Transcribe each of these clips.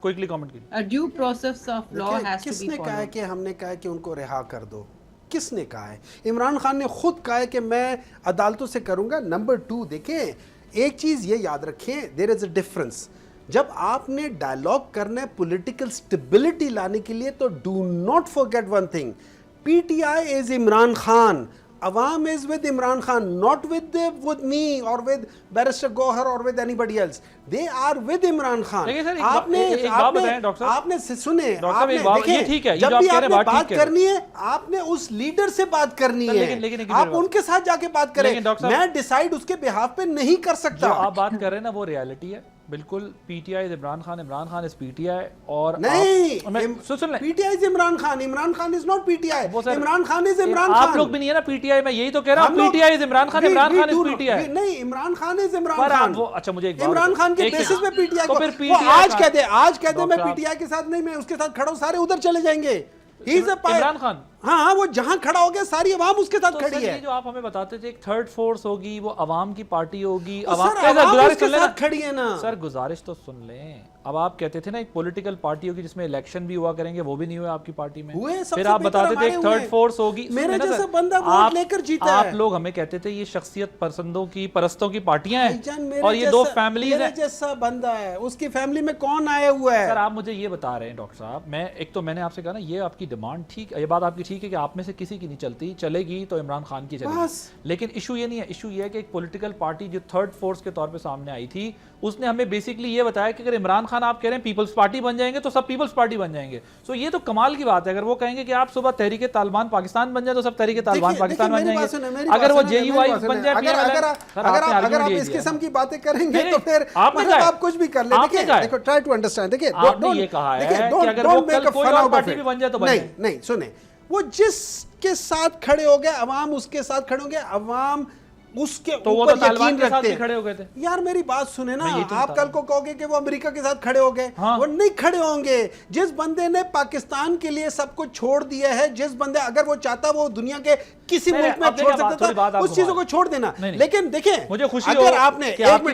Quickly comment کیجیے. A due process of law has to کس be نے کہا ہے followed. کہ ہم نے کہا ہے کہ ان کو رہا کر دو؟ کس نے کہا ہے؟ عمران خان نے خود کہا ہے کہ میں عدالتوں سے کروں گا. نمبر 2 دیکھیں، ایک چیز یہ یاد رکھیں، دیر از اے ڈفرنس. جب آپ نے ڈائلاگ کرنا ہے پولیٹیکل سٹیبلٹی لانے کے لیے تو do not forget one thing, P T I is Imran Khan, عوام is with Imran Khan, not with me or with Barrister Gohar or with anybody else. They are with Imran Khan. لیکن سر ایک بات بتائیں ڈاکٹر صاحب، آپ نے سنے، ڈاکٹر صاحب ایک بات یہ ٹھیک ہے، جب بھی آپ نے بات کرنی ہے آپ نے اس لیڈر سے بات کرنی ہے، آپ ان کے ساتھ جا کے بات کریں. میں ڈیسائیڈ اس کے بہاف پہ نہیں کر سکتا. جو آپ بات کر رہے ہیں نا وہ ریالٹی ہے بالکل. P T I is Imran Khan, Imran Khan is P T I. اور نہیں، سن لیں، P T I is Imran Khan, Imran Khan is not P T I. Imran Khan is Imran Khan. آپ لوگ بھی نہیں ہے نا پی ٹی آئی، میں یہی تو کہہ رہا ہوں. پی T I is Imran Khan, Imran Khan is P T آئی. نہیں، عمران خان از عمران خان. اچھا مجھے ایک عمران خان کے بیسس پہ پی ٹی آئی کو آج کہہ دے میں پی ٹی آئی کے ساتھ نہیں، میں اس کے ساتھ کھڑا ہوں، سارے ادھر چلے جائیں گے. عمران خان، ہاں وہ جہاں کھڑا ہو گیا ساری عوام اس کے ساتھ کھڑی ہے. جو آپ ہمیں بتاتے تھے ایک تھرڈ فورس ہوگی، وہ عوام کی پارٹی ہوگی. عوام اس کے ساتھ کھڑی ہے نا. سر گزارش تو سن لیں. اب آپ کہتے تھے نا ایک پولیٹیکل پارٹی ہوگی جس میں الیکشن بھی ہوا کریں گے، وہ بھی نہیں ہوئے آپ کی پارٹی میں. پھر آپ بتاتے تھے ایک تھرڈ فورس ہوگی. میرے جیسا بندہ ووٹ لے کر جیتا ہے. آپ لوگ ہمیں کہتے تھے یہ شخصیت پسندوں کی، پرستوں کی پارٹیاں ہیں اور یہ دو فیملیز ہیں. میرے جیسا بندہ ہے، اس کی فیملی میں کون آیا ہوا ہے؟ سر آپ مجھے یہ بتا رہے ہیں ڈاکٹر صاحب، میں ایک تو میں نے آپ سے کہا نا یہ آپ کی ڈیمانڈ ٹھیک ہے، یہ بات آپ کی ٹھیک ہے کہ آپ میں سے کسی کی نہیں چلتی، چلے گی تو عمران خان کی چلے گی. لیکن ایشو یہ نہیں ہے. ایشو یہ ہے کہ ایک پولیٹیکل پارٹی جو تھرڈ فورس کے طور پہ سامنے آئی تھی، اس نے ہمیں بیسکلی یہ بتایا کہ اگر عمران خان آپ کہہ رہے ہیں پیپلز پارٹی بن جائیں گے تو سب پیپلز پارٹی بن جائیں گے. سو یہ تو کمال کی بات ہے. اگر وہ کہیں گے کہ آپ صبح تحریک طالبان پاکستان بن جائے تو سب تحریک طالبان پاکستان بن جائیں گے. اگر وہ جے یو آئی بن جائے، اگر آپ اس قسم کی باتیں کریں گے تو پھر آپ کچھ بھی کر لیں. دیکھیں ٹرائی ٹو انڈرسٹینڈ. دیکھیں آپ نے یہ کہا ہے کہ اگر وہ کل کوئی اور پارٹی بھی بن جائے تو بن جائے. نہیں سنیں، وہ جس کے ساتھ کھڑے ہو گئے عوام اس کے ساتھ کھڑے ہوں گے، عوام اس کے اوپر یقین رکھتے ہیں. یار میری بات سنیں نا، آپ کل کو کہو گے کہ وہ امریکہ کے ساتھ کھڑے ہو گئے، وہ نہیں کھڑے ہوں گے. جس بندے نے پاکستان کے لیے سب کچھ چھوڑ دیا ہے، جس بندے اگر وہ چاہتا وہ دنیا کے کسی ملک میں چھوڑ سکتا تھا، اس چیزوں کو چھوڑ دینا. لیکن دیکھیں اگر آپ نے ایک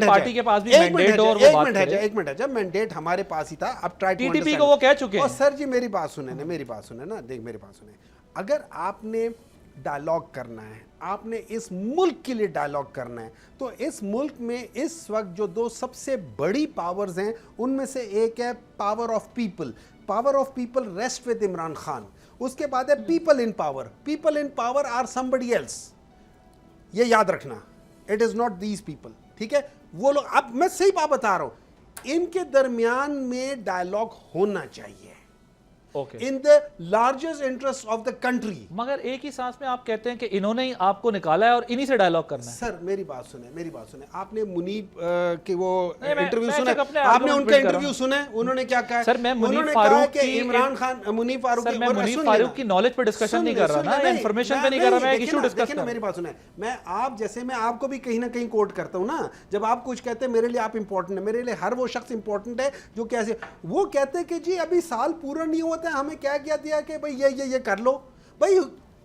منٹ ہے، جب مینڈیٹ ہمارے پاس ہی تھا، اب ٹرائی ٹو انڈرسٹینڈ کو وہ کہہ چکے ہیں. سر جی میری بات سنیں نا، دیکھ میری بات سنیں. اگر آپ نے ڈائلاگ کرنا ہے، آپ نے اس ملک کے لیے ڈائلاگ کرنا ہے، تو اس ملک میں اس وقت جو دو سب سے بڑی پاورز ہیں ان میں سے ایک ہے power of people. Power of people rest with Imran Khan. اس کے بعد ہے people in power. People in power are somebody else. یہ یاد رکھنا، it is not these people. ٹھیک ہے، وہ لوگ. اب میں صحیح بات بتا رہا ہوں، ان کے درمیان میں ڈائلاگ ہونا چاہیے in the largest interest of the country. مگر ایک ہی سانس میں آپ کہتے ہیں کہ انہوں نے ہی آپ کو نکالا ہے اور انہی سے ڈائلاگ کرنا ہے. سر میری بات سنیں. آپ نے منیب کے وہ انٹرویو سنا، آپ نے ان کا انٹرویو سنا، انہوں نے کیا کہا؟ سر میں منیب فاروق کی عمران خان، منیب فاروق کی نالج پہ ڈسکشن نہیں کر رہا نا، انفارمیشن پہ نہیں کر رہا، میں ایک ایشو ڈسکس کر رہا ہوں. میری بات سنیں، میں جیسے میں آپ کو بھی کہیں نہ کہیں کوٹ کرتا ہوں نا، جب آپ کچھ کہتے ہیں میرے لیے آپ امپورٹنٹ ہیں، میرے لیے ہر وہ شخص امپورٹنٹ ہے جو کیسے وہ کہتے ہیں کہ جی ابھی سال پورا نہیں ہوتا ہے، ہمیں کیا کیا دیا کہ بھئی یہ کر لو. بھئی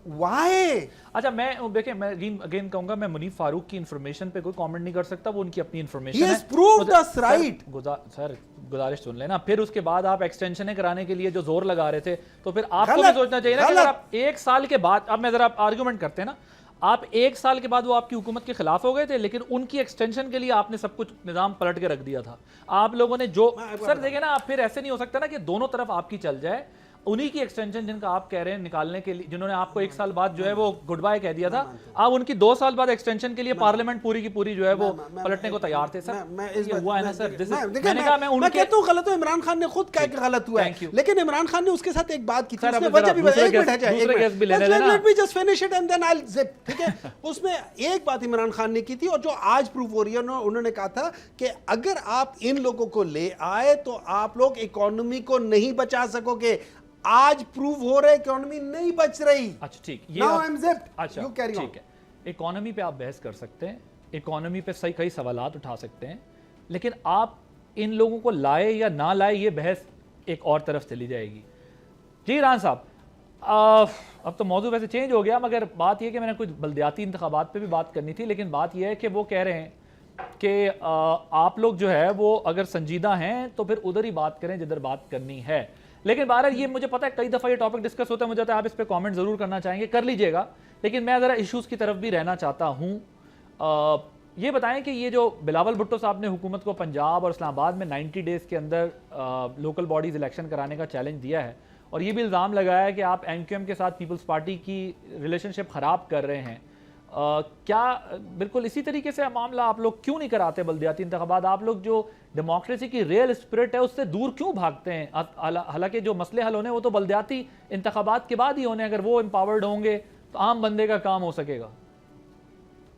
وائی؟ اچھا میں دیکھیں، میں اگین کہوں گا، میں منیب فاروق کی انفارمیشن پہ کوئی کامنٹ نہیں کر سکتا، وہ ان کی اپنی انفارمیشن ہے. سر گزارش سن لینا. پھر اس کے بعد آپ ایکسٹینشنیں کرانے کے لیے جو زور لگا رہے تھے، تو پھر آپ کو بھی سوچنا چاہیے نا کہ اگر آپ ایک سال کے بعد، اب میں ذرا آرگومنٹ کرتے ہیں نا، آپ ایک سال کے بعد وہ آپ کی حکومت کے خلاف ہو گئے تھے، لیکن ان کی ایکسٹینشن کے لیے آپ نے سب کچھ نظام پلٹ کے رکھ دیا تھا. آپ لوگوں نے جو سر دیکھیں نا، آپ پھر ایسے نہیں ہو سکتا نا کہ دونوں طرف آپ کی چل جائے. انہی کی ایکسٹینشن جن کا آپ کہہ رہے ہیں نکالنے کے لیے، جنہوں نے آپ کو ایک سال بعد جو ہے وہ گڈ بائی کہہ دیا تھا، آپ ان کی 2 سال بعد ایکسٹینشن کے لیے پارلیمنٹ پوری کی پوری جو ہے وہ پلٹنے کو تیار تھے. سر یہ ہوا ہے نا سر، میں نے کہا میں کہتا ہوں غلط ہوں. عمران خان نے خود کہا کہ غلط ہوا ہے، لیکن عمران خان نے اس کے ساتھ ایک بات کی تھی، اس نے وجہ بھی بتائی. Let me just finish it and then I will zip. ٹھیک ہے، اس میں ایک بات عمران خان نے کی تھی اور جو آج پروف ہو رہی ہے، انہوں نے کہا تھا کہ اگر آپ ان لوگوں کو لے آئے تو آپ لوگ اکانومی کو نہیں بچا سکو گے. آج پروف ہو رہا ہے اکانومی نہیں بچ رہی. اچھا ٹھیک، اچھا ٹھیک ہے، اکانومی پہ آپ بحث کر سکتے ہیں، اکانومی پہ کئی سوالات اٹھا سکتے ہیں، لیکن آپ ان لوگوں کو لائے یا نہ لائے یہ بحث ایک اور طرف چلی جائے گی. جی ران صاحب، اب تو موضوع ویسے چینج ہو گیا، مگر بات یہ کہ میں نے کچھ بلدیاتی انتخابات پہ بھی بات کرنی تھی، لیکن بات یہ ہے کہ وہ کہہ رہے ہیں کہ آپ لوگ جو ہے وہ اگر سنجیدہ ہیں تو پھر ادھر ہی بات کریں جدھر بات کرنی ہے. لیکن بہرحال یہ مجھے پتا ہے کئی دفعہ یہ ٹاپک ڈسکس ہوتا ہے, مجھے پتا ہے آپ اس پہ کامنٹ ضرور کرنا چاہیں گے, کر لیجئے گا, لیکن میں ذرا ایشوز کی طرف بھی رہنا چاہتا ہوں. یہ بتائیں کہ یہ جو بلاول بھٹو صاحب نے حکومت کو پنجاب اور اسلام آباد میں 90 ڈیز کے اندر لوکل باڈیز الیکشن کرانے کا چیلنج دیا ہے, اور یہ بھی الزام لگایا ہے کہ آپ ایم کیو ایم کے ساتھ پیپلز پارٹی کی ریلیشن شپ خراب کر رہے ہیں, کیا بالکل اسی طریقے سے معاملہ آپ لوگ کیوں نہیں کراتے بلدیاتی انتخابات؟ آپ لوگ جو ڈیموکریسی کی ریئل اسپرٹ ہے اس سے دور کیوں بھاگتے ہیں؟ حالانکہ جو مسئلے حل ہونے وہ تو بلدیاتی انتخابات کے بعد ہی ہونے, اگر وہ امپاورڈ ہوں گے تو عام بندے کا کام ہو سکے گا.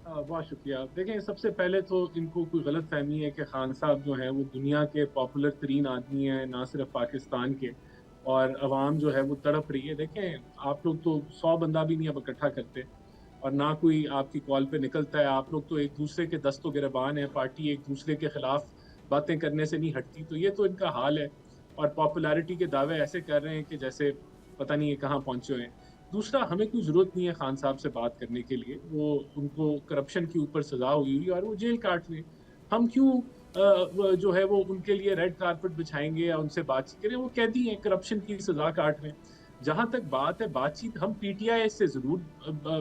بہت شکریہ. دیکھیں سب سے پہلے تو ان کو کوئی غلط فہمی ہے کہ خان صاحب جو ہیں وہ دنیا کے پاپولر ترین آدمی ہیں, نہ صرف پاکستان کے, اور عوام جو ہے وہ تڑپ رہی ہے. دیکھیں آپ لوگ تو 100 بندہ بھی نہیں اب اکٹھا کرتے, اور نہ کوئی آپ کی کال پہ نکلتا ہے. آپ لوگ تو ایک دوسرے کے دست و گریبان ہیں, پارٹی ایک دوسرے کے خلاف باتیں کرنے سے نہیں ہٹتی. تو یہ تو ان کا حال ہے, اور پاپولیرٹی کے دعوے ایسے کر رہے ہیں کہ جیسے پتہ نہیں یہ کہاں پہنچے ہوئے ہیں. دوسرا, ہمیں کوئی ضرورت نہیں ہے خان صاحب سے بات کرنے کے لیے. وہ ان کو کرپشن کے اوپر سزا ہوئی اور وہ جیل کاٹ لیں. ہم کیوں جو ہے وہ ان کے لیے ریڈ کارپٹ بچھائیں گے یا ان سے بات چیت کریں؟ وہ قیدی ہیں, کرپشن کی سزا کاٹ رہے ہیں. جہاں تک بات ہے بات چیت, ہم پی ٹی آئی سے ضرور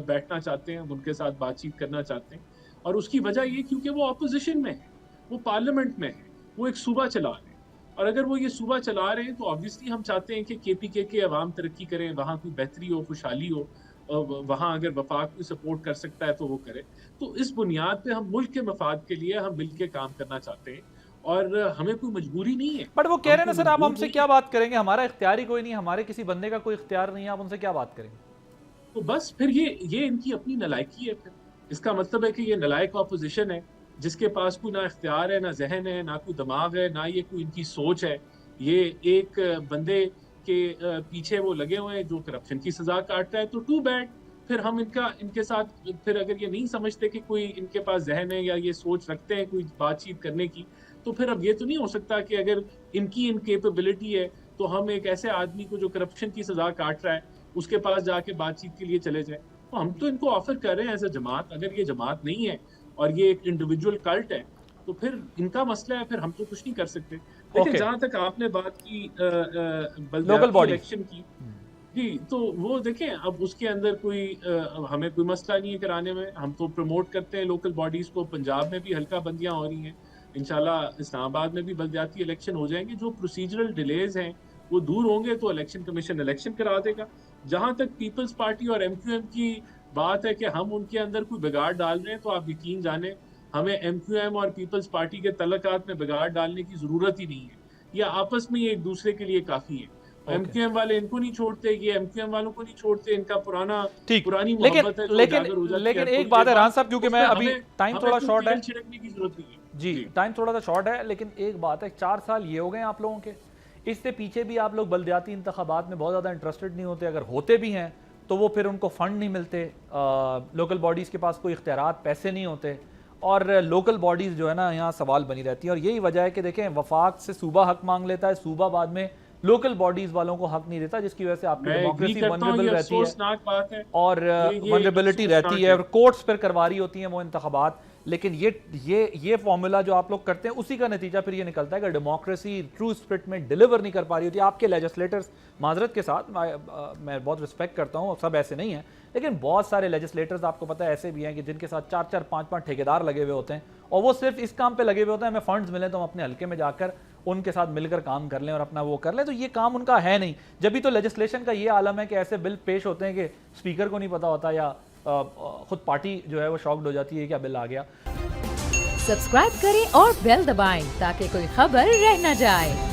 بیٹھنا چاہتے ہیں, ہم ان کے ساتھ بات چیت کرنا چاہتے ہیں. اور اس کی وجہ یہ کیونکہ وہ اپوزیشن میں ہے, وہ پارلیمنٹ میں ہے, وہ ایک صوبہ چلا رہے ہیں. اور اگر وہ یہ صوبہ چلا رہے ہیں تو آبویسلی ہم چاہتے ہیں کہ کے پی کے عوام ترقی کریں, وہاں کوئی بہتری ہو, خوشحالی ہو, وہاں اگر وفاق کوئی سپورٹ کر سکتا ہے تو وہ کرے. تو اس بنیاد پہ ہم ملک کے مفاد کے لیے ہم مل کے کام کرنا چاہتے ہیں, اور ہمیں کوئی مجبوری نہیں ہے. بٹ وہ کہہ رہے ہیں نا سر, آپ ہم سے کیا بات کریں گے, ہمارا اختیار ہی کوئی نہیں, ہمارے کسی بندے کا کوئی اختیار نہیں ہے, آپ ان سے کیا بات کریں گے؟ تو بس پھر یہ ان کی اپنی نالائکی ہے. پھر اس کا مطلب ہے کہ یہ نالائق اپوزیشن ہے جس کے پاس کوئی نہ اختیار ہے, نہ ذہن ہے, نہ کوئی دماغ ہے, نہ یہ کوئی ان کی سوچ ہے. یہ ایک بندے کے پیچھے وہ لگے ہوئے ہیں جو کرپشن کی سزا کاٹتا ہے. تو ٹو بیڈ. پھر ہم ان کے ساتھ پھر اگر یہ نہیں سمجھتے کہ کوئی ان کے پاس ذہن ہے یا یہ سوچ رکھتے ہیں کوئی بات چیت کرنے کی, تو پھر اب یہ تو نہیں ہو سکتا کہ اگر ان کی انکیپیبلٹی ہے تو ہم ایک ایسے آدمی کو جو کرپشن کی سزا کاٹ رہا ہے اس کے پاس جا کے بات چیت کے لیے چلے جائیں. تو ہم تو ان کو آفر کر رہے ہیں ایز اے جماعت. اگر یہ جماعت نہیں ہے اور یہ ایک انڈیویجول کلٹ ہے تو پھر ان کا مسئلہ ہے, پھر ہم تو کچھ نہیں کر سکتے. لیکن جہاں تک آپ نے بات کی بلدیاتی الیکشن کی, جی, تو وہ دیکھیں اب اس کے اندر کوئی ہمیں کوئی مسئلہ نہیں ہے کرانے میں. ہم تو پروموٹ کرتے ہیں لوکل باڈیز کو. پنجاب میں بھی حلقہ بندیاں ہو رہی ہیں, انشاءاللہ اسلام آباد میں بھی بلدیاتی الیکشن ہو جائیں گے. جو پروسیجرل ڈیلیز ہیں وہ دور ہوں گے تو الیکشن کمیشن الیکشن کرا دے گا. جہاں تک پیپلز پارٹی اور ایم کیو ایم کی بات ہے کہ ہم ان کے اندر کوئی بگاڑ ڈال رہے ہیں, تو آپ یقین جانیں ہمیں ایم کیو ایم اور پیپلز پارٹی کے تعلقات میں بگاڑ ڈالنے کی ضرورت ہی نہیں ہے. یہ آپس میں ایک دوسرے کے لیے کافی ہے. ایم کیو ایم والے ان کو نہیں چھوڑتے, یہ ایم کیو ایم والوں کو نہیں چھوڑتے. ان کا پرانی محبت ہے. لیکن ایک بات ہے ران صاحب, کیونکہ میں ابھی ٹائم تھوڑا شارٹ ہے, چھڑکنے کی ضرورت نہیں ہے. جی ٹائم تھوڑا سا شارٹ ہے, لیکن ایک بات ہے, 4 سال یہ ہو گئے آپ لوگوں کے, اس سے پیچھے بھی آپ لوگ بلدیاتی انتخابات میں بہت زیادہ انٹرسٹڈ نہیں ہوتے. اگر ہوتے بھی ہیں تو وہ پھر ان کو فنڈ نہیں ملتے, لوکل باڈیز کے پاس کوئی اختیارات, پیسے نہیں ہوتے, اور لوکل باڈیز جو ہے نا یہاں سوال بنی رہتی ہیں. اور یہی وجہ ہے کہ دیکھیں وفاق سے صوبہ حق مانگ لیتا ہے, صوبہ بعد میں لوکل باڈیز والوں کو حق نہیں دیتا, جس کی وجہ سے آپ کی ڈیموکریسی ونریبل رہتی ہے اور ونریبلٹی رہتی ہے, اور کورٹس پر کرواری ہوتی ہیں وہ انتخابات. لیکن یہ فارمولا جو آپ لوگ کرتے ہیں اسی کا نتیجہ پھر یہ نکلتا ہے کہ ڈیموکریسی ٹرو اسپرٹ میں ڈیلیور نہیں کر پا رہی ہوتی. آپ کے لیجسلیٹرز, معذرت کے ساتھ میں بہت رسپیکٹ کرتا ہوں, سب ایسے نہیں ہیں, لیکن بہت سارے لیجسلیٹرز آپ کو پتہ ہے ایسے بھی ہیں کہ جن کے ساتھ 4-4 5-5 ٹھیکیدار لگے ہوئے ہوتے ہیں, اور وہ صرف اس کام پہ لگے ہوئے ہوتے ہیں ہمیں فنڈز ملیں تو ہم اپنے حلقے میں جا کر ان کے ساتھ مل کر کام کر لیں اور اپنا وہ کر لیں. تو یہ کام ان کا ہے نہیں. جبھی تو لیجسلیشن کا یہ عالم ہے کہ ایسے بل پیش ہوتے ہیں کہ اسپیکر کو نہیں پتا ہوتا, یا خود پارٹی جو ہے وہ شاکڈ ہو جاتی ہے کہ بل آ گیا. سبسکرائب کریں اور بیل دبائیں تاکہ کوئی خبر رہ نہ جائے.